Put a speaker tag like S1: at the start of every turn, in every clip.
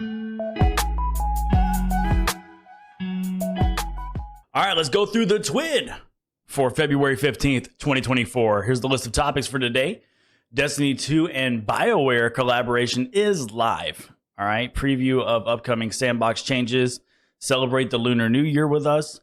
S1: All right, let's go through the twin for February 15th, 2024. Here's the list of topics for today. Destiny 2 and BioWare collaboration is live. All right, preview of upcoming Sandbox changes. Celebrate the Lunar New Year with us.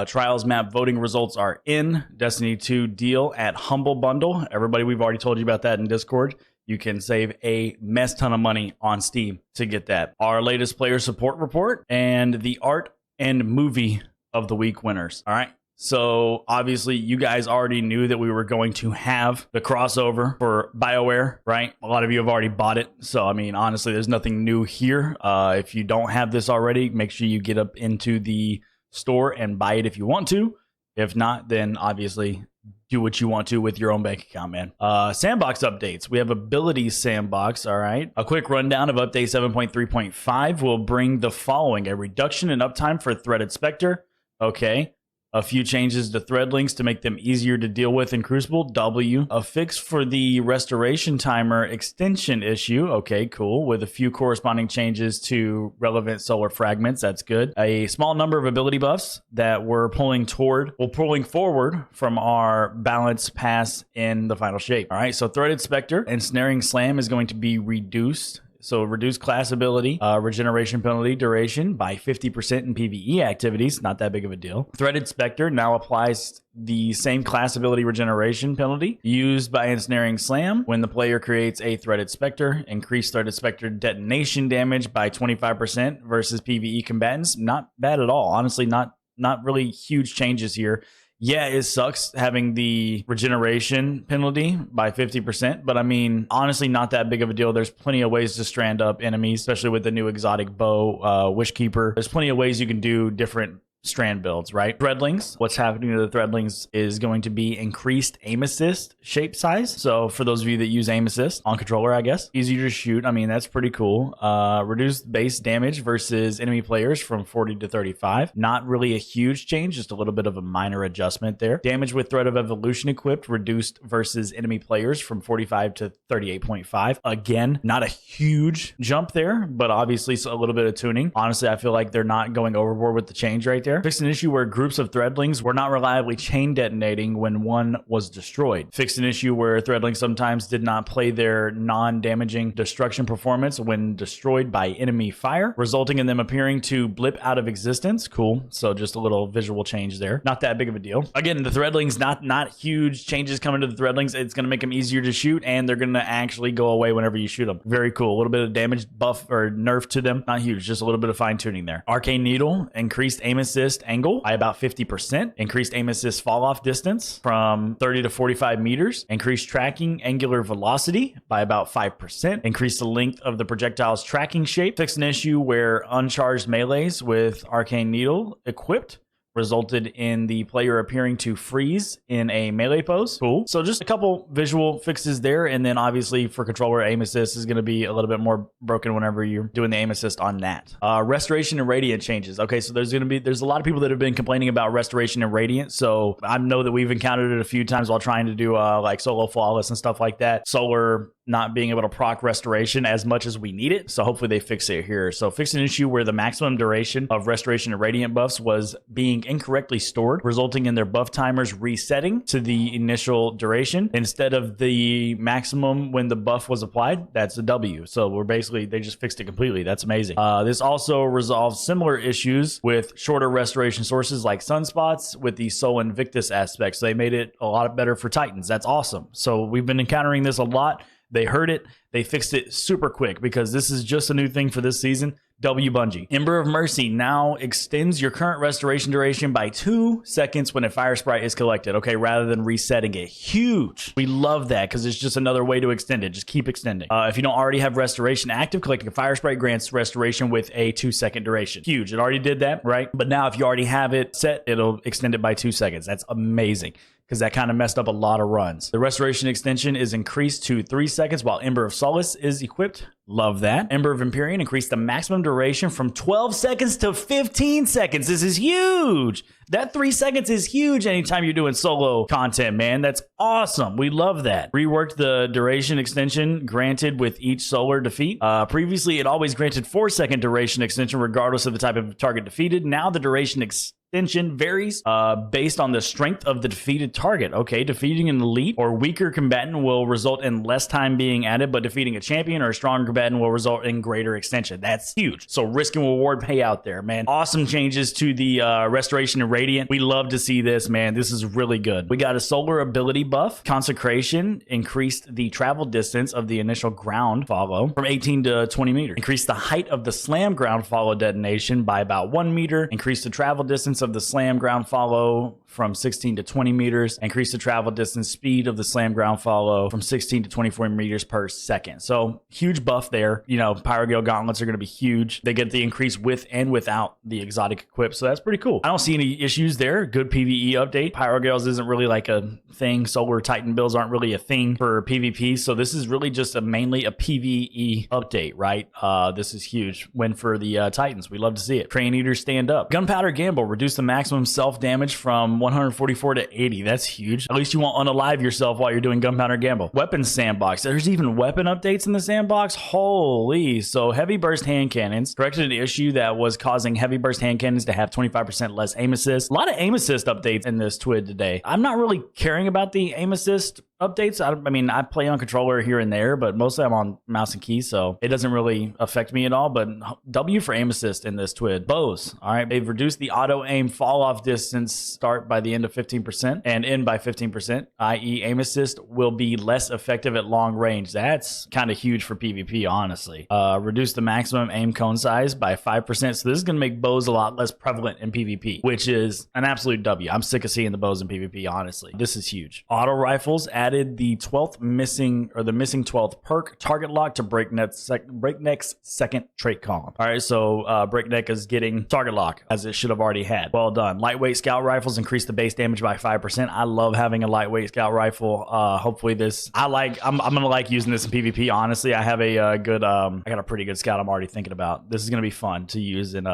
S1: Trials map voting results are in. Destiny 2 deal at Humble Bundle. Everybody, we've already told you about that in Discord. You can save a mess ton of money on Steam to get that. Our latest player support report and the art and movie of the week winners. All right. So obviously you guys already knew that we were going to have the crossover for BioWare, right? A lot of you have already bought it. So, I mean, honestly, there's nothing new here. If you don't have this already, make sure you get up into the store and buy it if you want to. If not, then obviously do what you want to with your own bank account, man. Sandbox updates. We have Ability Sandbox, all right. A quick rundown of update 7.3.5 will bring the following: a reduction in uptime for Threaded Spectre. Okay. A few changes to thread links to make them easier to deal with in Crucible. W. A fix for the restoration timer extension issue. Okay, cool. With a few corresponding changes to relevant solar fragments. That's good. A small number of ability buffs that we're pulling forward from our balance pass in the final shape. All right, so Threaded Spectre and Snaring Slam is going to be reduced. So reduce class ability, regeneration penalty duration by 50% in PvE activities. Not that big of a deal. Threaded Spectre now applies the same class ability regeneration penalty used by Ensnaring Slam when the player creates a Threaded Spectre. Increase Threaded Spectre detonation damage by 25% versus PvE combatants. Not bad at all. Honestly, not really huge changes here. Yeah, it sucks having the regeneration penalty by 50%, but I mean, honestly, not that big of a deal. There's plenty of ways to strand up enemies, especially with the new exotic bow, Wishkeeper. There's plenty of ways you can do different strand builds, right? Threadlings. What's happening to the threadlings is going to be increased aim assist shape size. So for those of you that use aim assist on controller, I guess, easier to shoot. I mean, that's pretty cool. Reduced base damage versus enemy players from 40 to 35. Not really a huge change, just a little bit of a minor adjustment there. Damage with Thread of Evolution equipped reduced versus enemy players from 45 to 38.5. Again, not a huge jump there, but obviously a little bit of tuning. Honestly, I feel like they're not going overboard with the change right there. Fixed an issue where groups of threadlings were not reliably chain detonating when one was destroyed. Fixed an issue where threadlings sometimes did not play their non-damaging destruction performance when destroyed by enemy fire, resulting in them appearing to blip out of existence. Cool. So just a little visual change there. Not that big of a deal. Again, the threadlings, not huge changes coming to the threadlings. It's going to make them easier to shoot, and they're going to actually go away whenever you shoot them. Very cool. A little bit of damage buff or nerf to them. Not huge, just a little bit of fine tuning there. Arcane Needle increased aim assist angle by about 50%, increased aim assist fall off distance from 30 to 45 meters, increased tracking angular velocity by about 5%, increased the length of the projectile's tracking shape, fixed an issue where uncharged melees with Arcane Needle equipped resulted in the player appearing to freeze in a melee pose. Cool. So just a couple visual fixes there, and then obviously for controller, aim assist is going to be a little bit more broken whenever you're doing the aim assist on that. Restoration and Radiant changes. Okay, so there's a lot of people that have been complaining about Restoration and Radiant, so I know that we've encountered it a few times while trying to do like solo flawless and stuff like that. Solar not being able to proc restoration as much as we need it, so hopefully they fix it here. So fix an issue where the maximum duration of restoration and radiant buffs was being incorrectly stored, resulting in their buff timers resetting to the initial duration instead of the maximum when the buff was applied. That's a W. So they just fixed it completely. That's amazing. This also resolves similar issues with shorter restoration sources like sunspots with the Sol Invictus aspect. So they made it a lot better for Titans. That's awesome. So we've been encountering this a lot. They heard it. They fixed it super quick because this is just a new thing for this season. W Bungie. Ember of Mercy now extends your current restoration duration by 2 seconds when a fire sprite is collected, okay, rather than resetting it. Huge. We love that because it's just another way to extend it. Just keep extending. If you don't already have restoration active, collecting a fire sprite grants restoration with a 2-second duration. Huge. It already did that, right? But now if you already have it set, it'll extend it by 2 seconds. That's amazing, because that kind of messed up a lot of runs. The restoration extension is increased to 3 seconds while Ember of Solace is equipped. Love that. Ember of Empyrean increased the maximum duration from 12 seconds to 15 seconds. This is huge. That 3 seconds is huge anytime you're doing solo content, man. That's awesome. We love that. Reworked the duration extension granted with each solar defeat. Previously, it always granted 4-second duration extension regardless of the type of target defeated. Now the duration extension varies based on the strength of the defeated target. Okay, defeating an elite or weaker combatant will result in less time being added, but defeating a champion or a stronger combatant will result in greater extension. That's huge. So risk and reward payout there, man. Awesome changes to the restoration and radiant. We love to see this, man. This is really good. We got a solar ability buff. Consecration increased the travel distance of the initial ground follow from 18 to 20 meters. Increased the height of the slam ground follow detonation by about 1 meter. Increased the travel distance of the slam ground follow from 16 to 20 meters. Increase the travel distance speed of the slam ground follow from 16 to 24 meters per second. So huge buff there. You know, Pyrogale gauntlets are going to be huge. They get the increase with and without the exotic equip. So that's pretty cool. I don't see any issues there. Good PvE update. Pyrogales isn't really like a thing. Solar Titan builds aren't really a thing for PvP. So this is really just mainly a PvE update, right? This is huge. Win for the Titans. We love to see it. Crane Eaters stand up. Gunpowder Gamble. Reduce the maximum self damage from 144 to 80. That's huge. At least you won't unalive yourself while you're doing Gunpowder Gamble. Weapons Sandbox. There's even weapon updates in the sandbox. Holy. So heavy burst hand cannons corrected an issue that was causing heavy burst hand cannons to have 25% less aim assist. A lot of aim assist updates in this TWID today. I'm not really caring about the aim assist updates. I mean, I play on controller here and there, but mostly I'm on mouse and key, so it doesn't really affect me at all. But W for aim assist in this TWID. Bows. All right. They've reduced the auto aim fall off distance start by the end of 15% and end by 15%, i.e. aim assist will be less effective at long range. That's kind of huge for PvP, honestly. Reduce the maximum aim cone size by 5%. So this is going to make bows a lot less prevalent in PvP, which is an absolute W. I'm sick of seeing the bows in PvP, honestly. This is huge. Auto rifles added the 12th missing 12th perk target lock to Breakneck's second trait column. All right, so Breakneck is getting target lock as it should have already had. Well done. Lightweight scout rifles increase the base damage by 5%. I love having a lightweight scout rifle. Hopefully this, I'm gonna like using this in PvP. Honestly, I have a good I got a pretty good scout I'm already thinking about. This is gonna be fun to use, and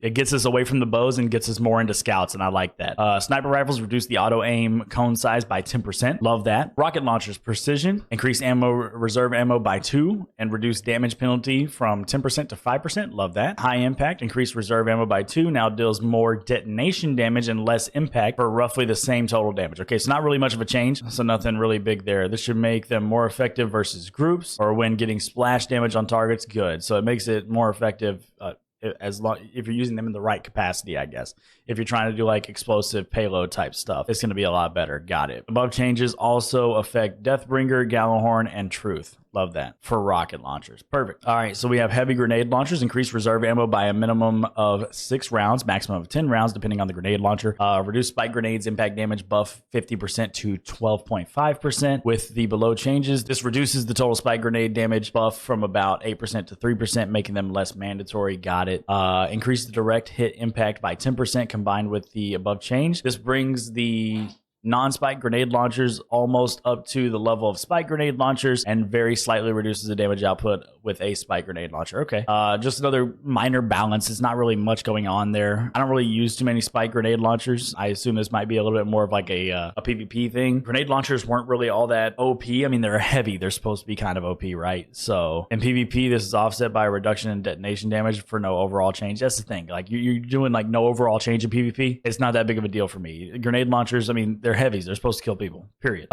S1: it gets us away from the bows and gets us more into scouts, and I like that. Sniper rifles reduce the auto aim cone size by 10%. Love that. Rocket launchers precision increase reserve ammo by 2 and reduce damage penalty from 10% to 5%. Love that. High impact increase reserve ammo by 2, now deals more detonation damage and less impact for roughly the same total damage. Okay, so not really much of a change, so nothing really big there. This should make them more effective versus groups or when getting splash damage on targets. Good. So it makes it more effective if you're using them in the right capacity, I guess. If you're trying to do like explosive payload type stuff, it's going to be a lot better. Got it. Above changes also affect Deathbringer, Gallowhorn, and Truth. Love that for rocket launchers. Perfect. All right, so we have heavy grenade launchers. Increase reserve ammo by a minimum of 6 rounds, maximum of 10 rounds, depending on the grenade launcher. Reduce spike grenades impact damage buff 50% to 12.5%. With the below changes, this reduces the total spike grenade damage buff from about 8% to 3%, making them less mandatory. Got it. Increase the direct hit impact by 10% combined with the above change. This brings the non-spike grenade launchers almost up to the level of spike grenade launchers and very slightly reduces the damage output with a spike grenade launcher. Okay. Just another minor balance. It's not really much going on there. I don't really use too many spike grenade launchers. I assume this might be a little bit more of like a PvP thing. Grenade launchers weren't really all that OP. I mean, they're heavy. They're supposed to be kind of OP, right? So in PvP, this is offset by a reduction in detonation damage for no overall change. That's the thing. Like you're doing like no overall change in PvP. It's not that big of a deal for me. Grenade launchers, I mean, they're heavies. They're supposed to kill people, period.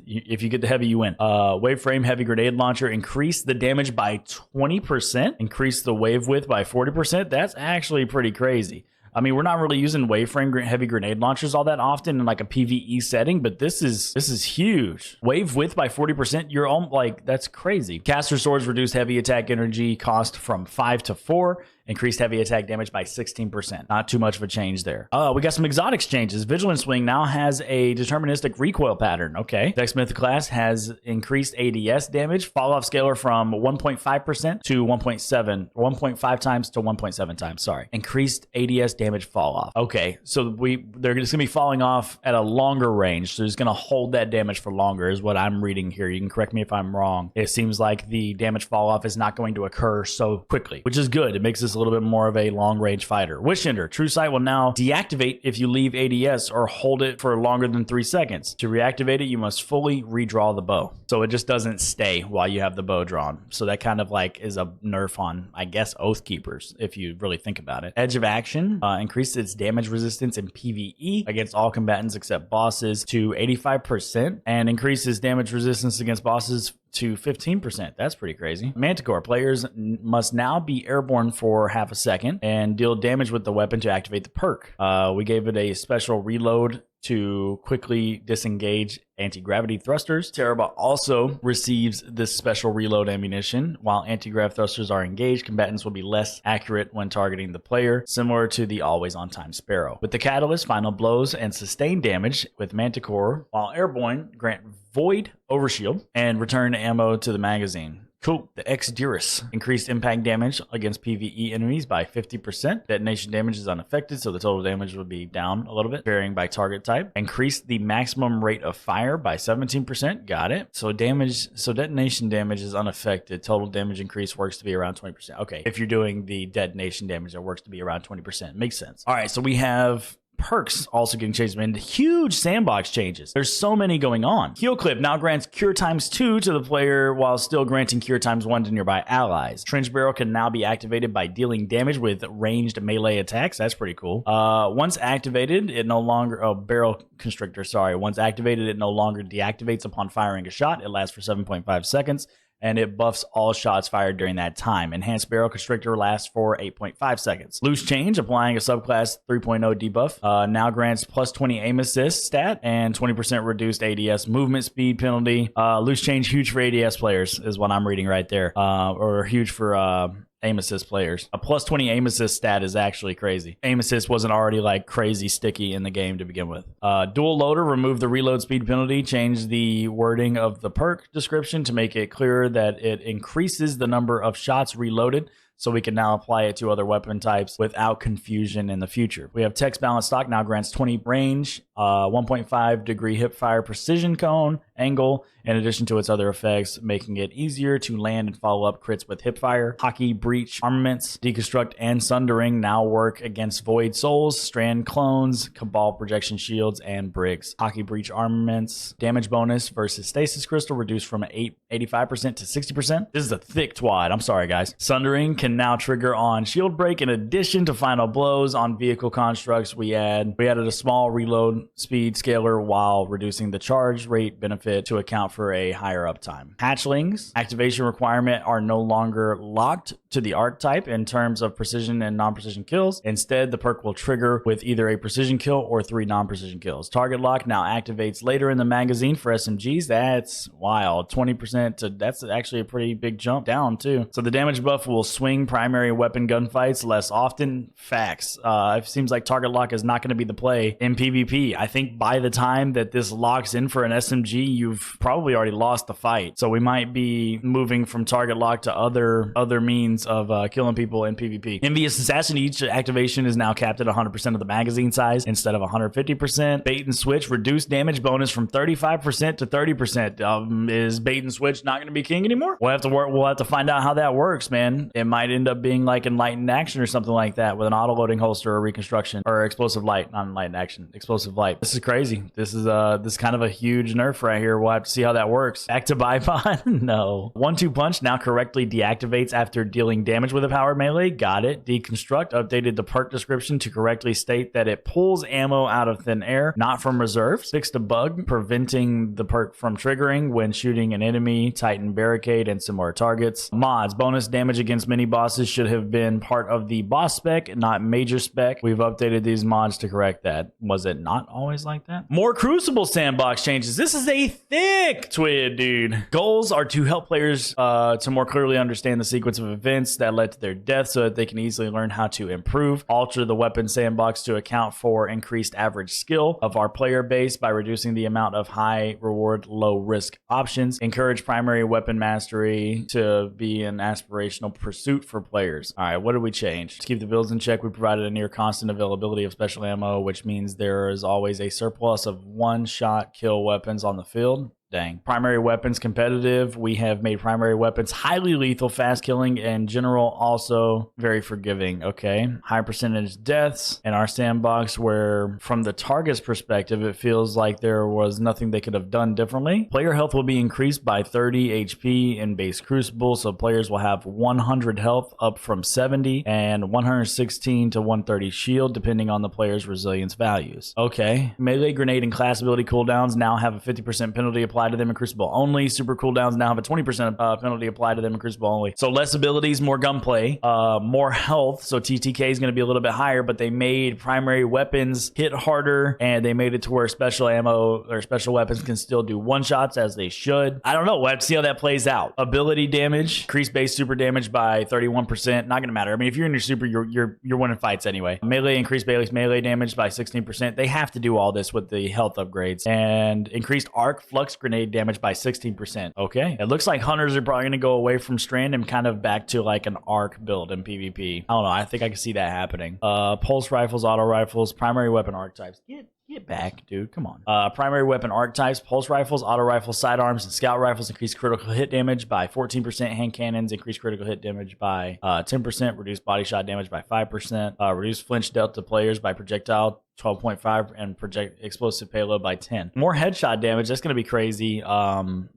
S1: If you get the heavy, you win. Wave frame heavy grenade launcher, increase the damage by 20%, increase the wave width by 40%. That's actually pretty crazy. I mean, we're not really using wave frame heavy grenade launchers all that often in like a PvE setting, but this is huge. Wave width by 40%. You're all like, that's crazy. Caster swords reduce heavy attack energy cost from 5 to 4 Increased heavy attack damage by 16%. Not too much of a change there. We got some exotics changes. Vigilant Swing now has a deterministic recoil pattern. Okay. Dex Myth class has increased ADS damage. Fall off scalar from 1.5% to 1.7, 1.5 times to 1.7 times. Sorry. Increased ADS damage fall off. Okay. So they're just gonna be falling off at a longer range. So it's gonna hold that damage for longer is what I'm reading here. You can correct me if I'm wrong. It seems like the damage fall off is not going to occur so quickly, which is good. It makes this a little bit more of a long-range fighter. Wishender, True Sight will now deactivate if you leave ADS or hold it for longer than 3 seconds. To reactivate it, you must fully redraw the bow. So it just doesn't stay while you have the bow drawn. So that kind of like is a nerf on, I guess, Oath Keepers, if you really think about it. Edge of Action increases its damage resistance in PvE against all combatants except bosses to 85% and increases damage resistance against bosses to 15%. That's pretty crazy. Manticore, players must now be airborne for half a second and deal damage with the weapon to activate the perk. We gave it a special reload to quickly disengage anti-gravity thrusters. Terrabot also receives this special reload ammunition. While anti-grav thrusters are engaged, combatants will be less accurate when targeting the player, similar to the always on time Sparrow. With the catalyst, final blows and sustained damage with Manticore while airborne grant void overshield and return ammo to the magazine. Cool. The X-Durus increased impact damage against PvE enemies by 50%. Detonation damage is unaffected, so the total damage will be down a little bit, varying by target type. Increased the maximum rate of fire by 17%. Got it. So detonation damage is unaffected. Total damage increase works to be around 20%. Okay. If you're doing the detonation damage, it works to be around 20%. Makes sense. All right. So we have perks also getting changed, and huge sandbox changes. There's so many going on. Heal Clip now grants cure ×2 to the player while still granting cure ×1 to nearby allies. Trench Barrel can now be activated by dealing damage with ranged melee attacks. That's pretty cool. Once activated, it no longer... Barrel Constrictor, sorry. Once activated, it no longer deactivates upon firing a shot. It lasts for 7.5 seconds. And it buffs all shots fired during that time. Enhanced Barrel Constrictor lasts for 8.5 seconds. Loose Change, applying a subclass 3.0 debuff, now grants plus 20 aim assist stat and 20% reduced ADS movement speed penalty. Loose Change, huge for ADS players, is what I'm reading right there. Or huge for aim assist players. A plus 20 aim assist stat is actually crazy. Aim assist wasn't already like crazy sticky in the game to begin with. Dual Loader, remove the reload speed penalty, change the wording of the perk description to make it clearer that it increases the number of shots reloaded, so we can now apply it to other weapon types without confusion in the future. We have Text Balance Stock now grants 20 range, 1.5 degree hip fire precision cone angle, in addition to its other effects, making it easier to land and follow up crits with hip fire. Hockey Breach armaments, Deconstruct and Sundering now work against Void Souls, Strand Clones, Cabal Projection Shields, and Bricks. Hockey Breach armaments, damage bonus versus Stasis Crystal reduced from 85% to 60%. This is a thick twad. I'm sorry, guys. Sundering can now trigger on Shield Break in addition to Final Blows. On vehicle constructs, we added a small reload speed scaler while reducing the charge rate benefit to account for a higher uptime. Hatchlings activation requirement are no longer locked to the archetype in terms of precision and non-precision kills. Instead, the perk will trigger with either a precision kill or 3 non-precision kills. Target lock now activates later in the magazine for SMGs. That's wild. 20% to, that's actually a pretty big jump down too. So the damage buff will swing primary weapon gunfights less often. Facts. It seems like target lock is not going to be the play in PvP. I think by the time that this locks in for an SMG, you've probably already lost the fight. So we might be moving from target lock to other means of killing people in PvP. Envious Assassin, each activation is now capped at 100% of the magazine size instead of 150%. Bait and Switch, reduced damage bonus from 35% to 30%. Is Bait and Switch not going to be king anymore? We'll have to find out how that works, man. It might end up being like Enlightened Action or something like that with an auto-loading holster or reconstruction or Explosive Light, not Enlightened Action, Explosive Light. This is crazy. This is kind of a huge nerf right here. We'll have to see how that works. Back to Bipod? No. 1-2 Punch now correctly deactivates after dealing damage with a power melee. Got it. Deconstruct updated the perk description to correctly state that it pulls ammo out of thin air, not from reserves. Fixed a bug preventing the perk from triggering when shooting an enemy enemy, Titan barricade, and similar targets. Mods, bonus damage against mini bosses should have been part of the boss spec, not major spec. We've updated these mods to correct that. Was it not always like that? More Crucible sandbox changes. This is a thick twid, dude. Goals are to help players to more clearly understand the sequence of events that led to their death so that they can easily learn how to improve. Alter the weapon sandbox to account for increased average skill of our player base by reducing the amount of high reward, low risk options. Encourage primary weapon mastery to be an aspirational pursuit for players. All right, what did we change? To keep the builds in check, we provided a near constant availability of special ammo, which means there is always a surplus of one-shot kill weapons on the field. Dang. Primary weapons competitive. We have made primary weapons highly lethal, fast killing, and general also very forgiving. Okay. High percentage deaths in our sandbox where from the target's perspective, it feels like there was nothing they could have done differently. Player health will be increased by 30 HP in base Crucible. So players will have 100 health up from 70 and 116 to 130 shield depending on the player's resilience values. Okay. Melee grenade and class ability cooldowns now have a 50% penalty applied to them in Crucible only. Super cooldowns now have a 20% penalty applied to them in Crucible only. So less abilities, more gunplay, more health. So TTK is going to be a little bit higher, but they made primary weapons hit harder and they made it to where special ammo or special weapons can still do one shots as they should. I don't know. We'll have to see how that plays out. Ability damage, increase base super damage by 31%. Not going to matter. I mean, if you're in your super, you're winning fights anyway. Melee, increased base melee damage by 16%. They have to do all this with the health upgrades and increased arc flux grenade damage by 16%. Okay. It looks like hunters are probably going to go away from strand and kind of back to like an arc build in PvP. I don't know. I think I can see that happening. Pulse rifles, auto rifles, primary weapon archetypes. Get back, dude. Come on. Primary weapon archetypes, pulse rifles, auto rifles, sidearms, and scout rifles increase critical hit damage by 14%. Hand cannons increase critical hit damage by 10%. Reduce body shot damage by 5%. Reduce flinch dealt to players by projectile 12.5 and project explosive payload by 10. More headshot damage. That's going to be crazy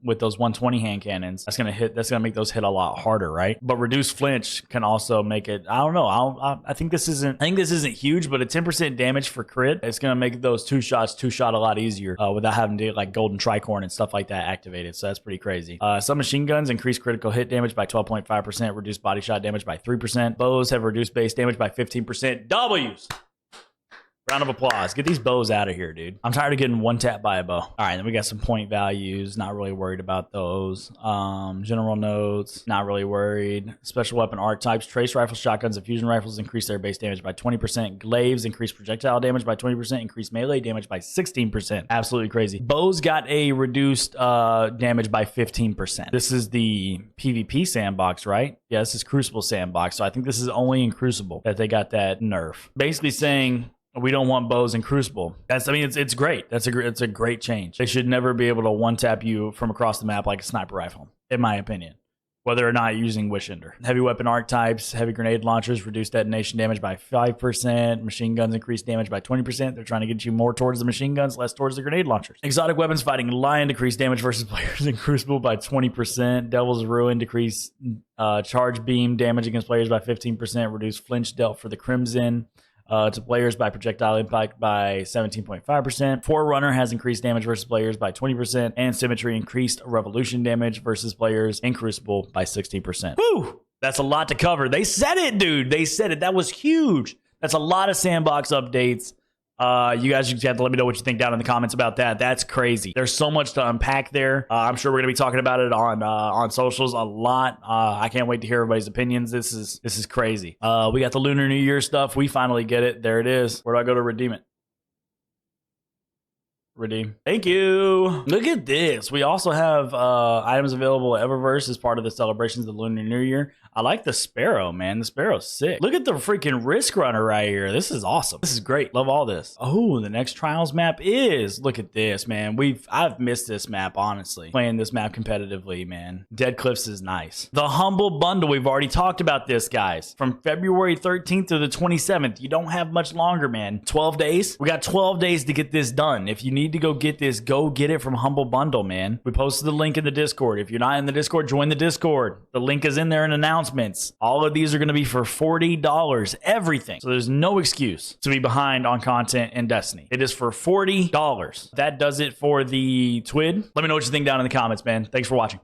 S1: with those 120 hand cannons. That's going to make those hit a lot harder, right? But reduced flinch can also make it, I don't know. I think this isn't huge, but a 10% damage for crit, it's going to make those two shot a lot easier without having to get like golden tricorn and stuff like that activated. So that's pretty crazy. Some machine guns increase critical hit damage by 12.5%, reduce body shot damage by 3%. Bows have reduced base damage by 15%. W's. Round of applause. Get these bows out of here, dude. I'm tired of getting one tap by a bow. All right, then we got some point values. Not really worried about those. General notes. Not really worried. Special weapon archetypes. Trace rifles, shotguns, and fusion rifles increase their base damage by 20%. Glaives increase projectile damage by 20%. Increase melee damage by 16%. Absolutely crazy. Bows got a reduced damage by 15%. This is the PvP sandbox, right? Yeah, this is Crucible sandbox. So I think this is only in Crucible that they got that nerf. Basically saying we don't want bows in Crucible. It's great. It's a great change. They should never be able to one tap you from across the map like a sniper rifle, in my opinion. Whether or not using Wish Ender. Heavy weapon archetypes, heavy grenade launchers reduce detonation damage by 5%. Machine guns increase damage by 20%. They're trying to get you more towards the machine guns, less towards the grenade launchers. Exotic weapons fighting lion decrease damage versus players in Crucible by 20%. Devil's Ruin decrease charge beam damage against players by 15%. Reduce flinch dealt for the Crimson to players by projectile impact by 17.5%. Forerunner has increased damage versus players by 20%, and Symmetry increased revolution damage versus players in Crucible by 16%. Woo! That's a lot to cover. They said it, dude. They said it. That was huge. That's a lot of sandbox updates. You guys just have to let me know what you think down in the comments about that. That's crazy. There's so much to unpack there. I'm sure we're gonna be talking about it on socials a lot. I can't wait to hear everybody's opinions. This is crazy. We got the Lunar New Year stuff. We finally get it. There it is. Where do I go to redeem it? Redeem. Thank you. Look at this. We also have items available at Eververse as part of the celebrations of the Lunar New Year. I like the Sparrow, man. The Sparrow's sick. Look at the freaking Risk Runner right here. This is awesome. This is great. Love all this. Oh, the next Trials map is. Look at this, man. I've missed this map, honestly. Playing this map competitively, man. Dead Cliffs is nice. The Humble Bundle. We've already talked about this, guys. From February 13th to the 27th. You don't have much longer, man. 12 days? We got 12 days to get this done. If you need to go get this, go get it from Humble Bundle, man. We posted the link in the Discord. If you're not in the Discord, join the Discord. The link is in there in announcements. All of these are going to be for $40. Everything. So there's no excuse to be behind on content in Destiny. It is for $40. That does it for the TWID. Let me know what you think down in the comments, man. Thanks for watching.